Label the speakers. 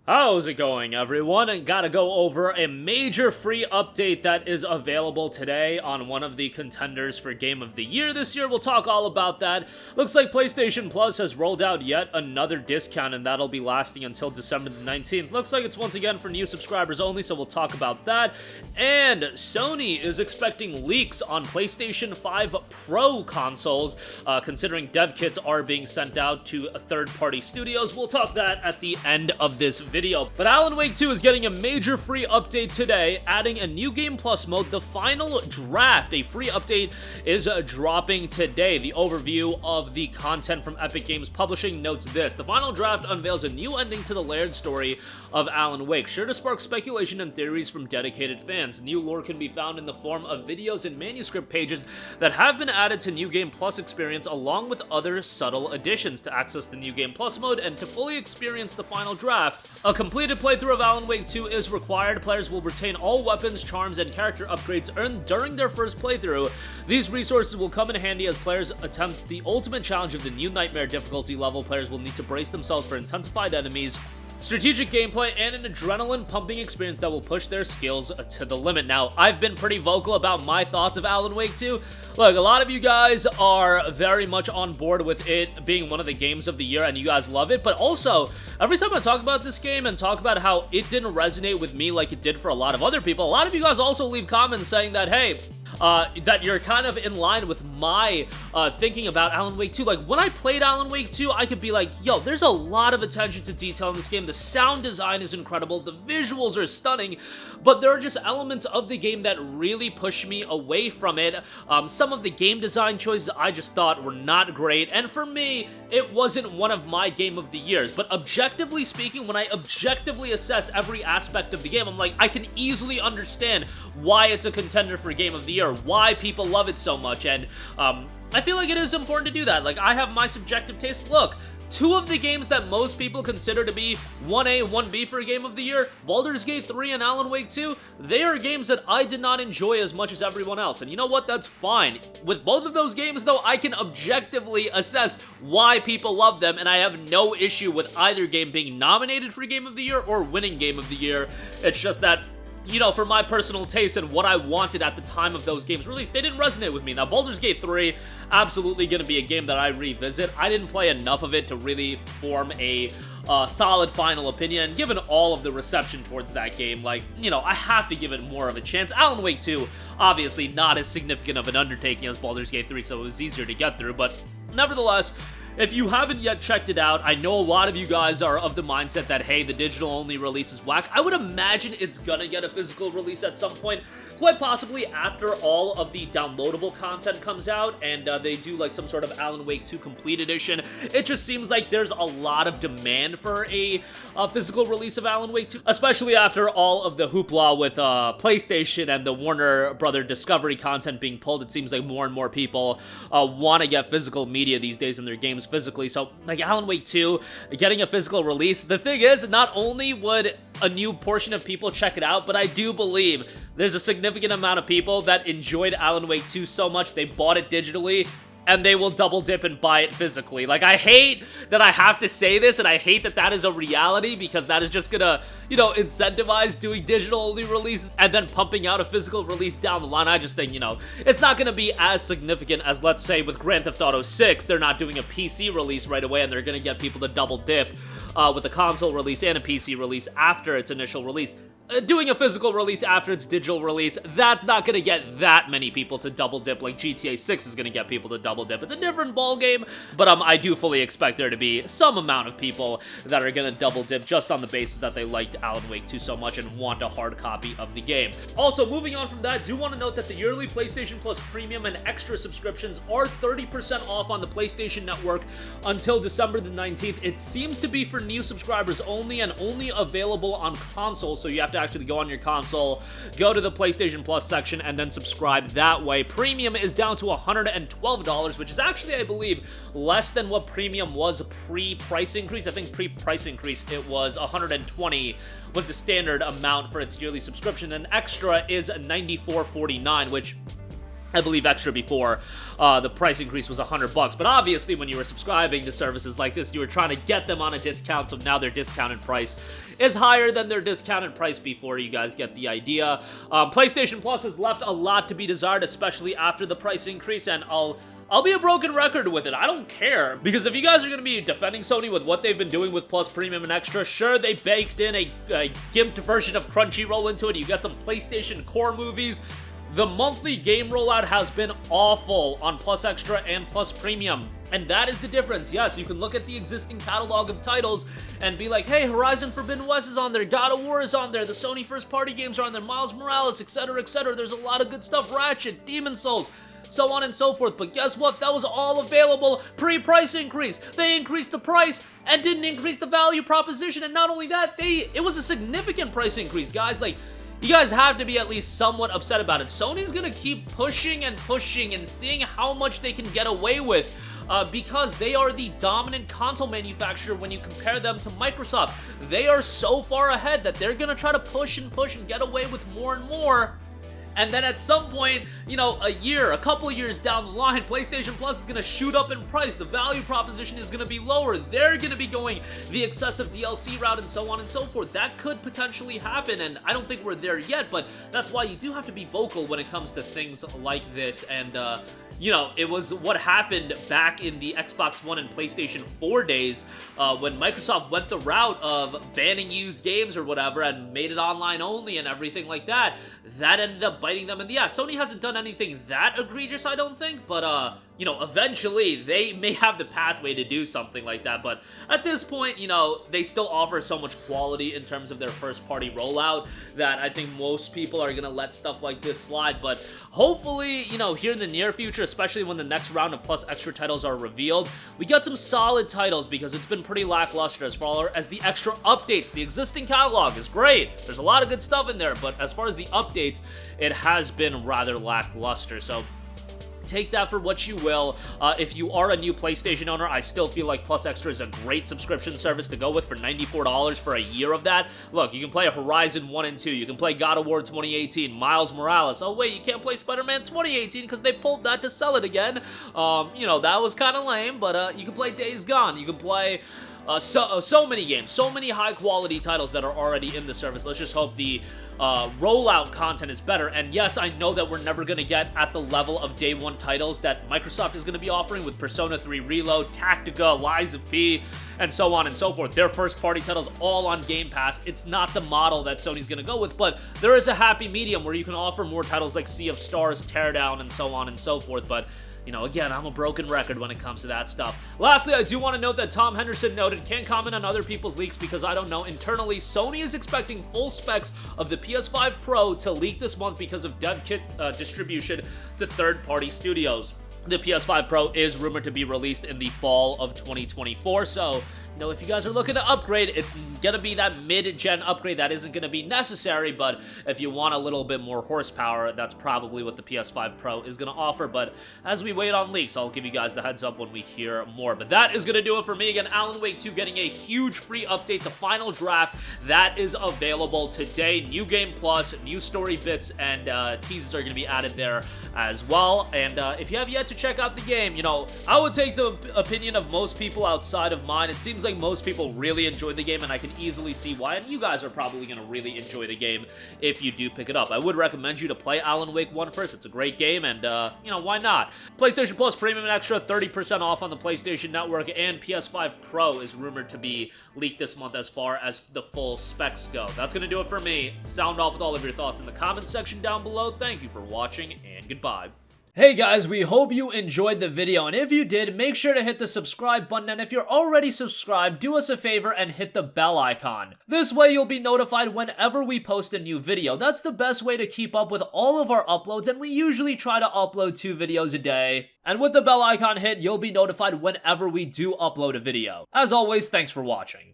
Speaker 1: How's it going, everyone? And gotta go over a major free update that is available today on one of the contenders for Game of the Year this year. We'll talk all about that. Looks like PlayStation Plus has rolled out yet another discount, and that'll be lasting until December the 19th. Looks like it's once again for new subscribers only, so we'll talk about that. And Sony is expecting leaks on PlayStation 5 Pro consoles, considering dev kits are being sent out to third-party studios. We'll talk that at the end of this video. But Alan Wake 2 is getting a major free update today, adding a new Game Plus mode, the final draft. A free update is dropping today. The overview of the content from Epic Games Publishing notes this: the final draft unveils a new ending to the layered story of Alan Wake, sure to spark speculation and theories from dedicated fans. New lore can be found in the form of videos and manuscript pages that have been added to New Game Plus experience, along with other subtle additions. To access the New Game Plus mode and to fully experience the final draft, a completed playthrough of Alan Wake 2 is required. Players will retain all weapons, charms, and character upgrades earned during their first playthrough. These resources will come in handy as players attempt the ultimate challenge of the new Nightmare difficulty level. Players will need to brace themselves for intensified enemies, strategic gameplay, and an adrenaline-pumping experience that will push their skills to the limit. Now, I've been pretty vocal about my thoughts of Alan Wake 2. Look, a lot of you guys are very much on board with it being one of the games of the year, and you guys love it, but also, every time I talk about this game and talk about how it didn't resonate with me like it did for a lot of other people, a lot of you guys also leave comments saying that, hey, that you're kind of in line with my thinking about Alan Wake 2. Like, when I played Alan Wake 2, I could be like, yo, there's a lot of attention to detail in this game. The sound design is incredible. The visuals are stunning. But there are just elements of the game that really push me away from it. Some of the game design choices I just thought were not great. And for me, it wasn't one of my game of the years. But objectively speaking, when I objectively assess every aspect of the game, I'm like, I can easily understand why it's a contender for Game of the Year, why people love it so much, and I feel like it is important to do that. Like, I have my subjective taste. Look, two of the games that most people consider to be 1A, 1B for a Game of the Year, Baldur's Gate 3 and Alan Wake 2, they are games that I did not enjoy as much as everyone else. And you know what? That's fine. With both of those games, though, I can objectively assess why people love them, and I have no issue with either game being nominated for Game of the Year or winning Game of the Year. It's just that, you know, for my personal taste and what I wanted at the time of those games' release, they didn't resonate with me. Now, Baldur's Gate 3, absolutely going to be a game that I revisit. I didn't play enough of it to really form a solid final opinion, and given all of the reception towards that game, like, you know, I have to give it more of a chance. Alan Wake 2, obviously not as significant of an undertaking as Baldur's Gate 3, so it was easier to get through, but nevertheless, if you haven't yet checked it out, I know a lot of you guys are of the mindset that, hey, the digital-only release is whack. I would imagine it's gonna get a physical release at some point, quite possibly after all of the downloadable content comes out and they do like some sort of Alan Wake 2 Complete Edition. It just seems like there's a lot of demand for a physical release of Alan Wake 2, especially after all of the hoopla with PlayStation and the Warner Brother Discovery content being pulled. It seems like more and more people want to get physical media these days in their games physically. So, like, Alan Wake 2 getting a physical release, the thing is, not only would a new portion of people check it out, but I do believe there's a significant amount of people that enjoyed Alan Wake 2 so much they bought it digitally, and they will double dip and buy it physically. Like, I hate that I have to say this, and I hate that that is a reality, because that is just gonna, you know, incentivize doing digital-only releases and then pumping out a physical release down the line. I just think, you know, it's not gonna be as significant as, let's say, with Grand Theft Auto 6, they're not doing a PC release right away, and they're gonna get people to double dip with a console release and a PC release after its initial release. Doing a physical release after its digital release, that's not going to get that many people to double dip like GTA 6 is going to get people to double dip. It's a different ball game, but I do fully expect there to be some amount of people that are going to double dip just on the basis that they liked Alan Wake 2 so much and want a hard copy of the game. Also, moving on from that, do want to note that the yearly PlayStation Plus Premium and Extra subscriptions are 30% off on the PlayStation Network until December the 19th. It seems to be for new subscribers only and only available on console, so you have to actually go on your console, go to the PlayStation Plus section, and then subscribe that way. Premium is down to $112, which is actually, I believe, less than what Premium was pre-price increase. I think pre-price increase it was $120 was the standard amount for its yearly subscription, and Extra is $94.49, which I believe extra before the price increase was $100. But obviously, when you were subscribing to services like this, you were trying to get them on a discount, so now their discounted price is higher than their discounted price before. You guys get the idea. PlayStation Plus has left a lot to be desired, especially after the price increase, and I'll be a broken record with it. I don't care, because if you guys are going to be defending Sony with what they've been doing with Plus, Premium, and Extra, sure, they baked in a gimped version of Crunchyroll into it. You got some PlayStation Core movies. The monthly game rollout has been awful on Plus Extra and Plus Premium, and that is the difference. Yes, you can look at the existing catalog of titles and be like, hey, Horizon Forbidden West is on there, God of War is on there, the Sony first-party games are on there, Miles Morales, etc., etc. There's a lot of good stuff, Ratchet, Demon Souls, so on and so forth. But guess what? That was all available pre-price increase. They increased the price and didn't increase the value proposition, and not only that, it was a significant price increase, guys. Like, you guys have to be at least somewhat upset about it. Sony's gonna keep pushing and pushing and seeing how much they can get away with because they are the dominant console manufacturer when you compare them to Microsoft. They are so far ahead that they're gonna try to push and push and get away with more and more. And then at some point, you know, a couple of years down the line, PlayStation Plus is going to shoot up in price. The value proposition is going to be lower. They're going to be going the excessive DLC route and so on and so forth. That could potentially happen, and I don't think we're there yet, but that's why you do have to be vocal when it comes to things like this. And, you know, it was what happened back in the Xbox One and PlayStation 4 days when Microsoft went the route of banning used games or whatever and made it online only and everything like that. That ended up biting them in the ass. Sony hasn't done anything that egregious, I don't think, but, you know, eventually they may have the pathway to do something like that, but at this point, you know, they still offer so much quality in terms of their first-party rollout that I think most people are gonna let stuff like this slide. But hopefully, you know, here in the near future, especially when the next round of Plus Extra titles are revealed, we get some solid titles, because it's been pretty lackluster as far as the extra updates. The existing catalog is great. There's a lot of good stuff in there, but as far as the updates, it has been rather lackluster. So take that for what you will. If you are a new PlayStation owner, I still feel like Plus Extra is a great subscription service to go with for $94 for a year of that. Look, you can play Horizon 1 and 2. You can play God of War 2018, Miles Morales. Oh, wait, you can't play Spider-Man 2018 because they pulled that to sell it again. You know, that was kind of lame, but you can play Days Gone. You can play so many games, so many high-quality titles that are already in the service. Let's just hope the rollout content is better. And yes, I know that we're never going to get at the level of day one titles that Microsoft is going to be offering with Persona 3 Reload, Tactica, Lies of P, and so on and so forth. Their first-party titles all on Game Pass. It's not the model that Sony's going to go with, but there is a happy medium where you can offer more titles like Sea of Stars, Teardown, and so on and so forth. But you know, again, I'm a broken record when it comes to that stuff. Lastly, I do want to note that Tom Henderson noted, can't comment on other people's leaks because I don't know. Internally, Sony is expecting full specs of the PS5 Pro to leak this month because of dev kit distribution to third-party studios. The PS5 Pro is rumored to be released in the fall of 2024, so, you know, if you guys are looking to upgrade, it's gonna be that mid-gen upgrade that isn't gonna be necessary, but if you want a little bit more horsepower, that's probably what the PS5 Pro is gonna offer. But as we wait on leaks, I'll give you guys the heads up when we hear more. But that is gonna do it for me. Again, Alan Wake 2 getting a huge free update, the final draft, that is available today. New Game Plus, new story bits, and teasers are gonna be added there as well. And if you have yet to check out the game, you know, I would take the opinion of most people outside of mine. It seems like most people really enjoyed the game, and I can easily see why, and you guys are probably going to really enjoy the game if you do pick it up. I would recommend you to play Alan Wake 1 first. It's a great game, and, you know, why not? PlayStation Plus Premium and Extra, 30% off on the PlayStation Network, and PS5 Pro is rumored to be leaked this month as far as the full specs go. That's going to do it for me. Sound off with all of your thoughts in the comments section down below. Thank you for watching, and goodbye. Hey guys, we hope you enjoyed the video, and if you did, make sure to hit the subscribe button, and if you're already subscribed, do us a favor and hit the bell icon. This way you'll be notified whenever we post a new video. That's the best way to keep up with all of our uploads, and we usually try to upload 2 videos a day. And with the bell icon hit, you'll be notified whenever we do upload a video. As always, thanks for watching.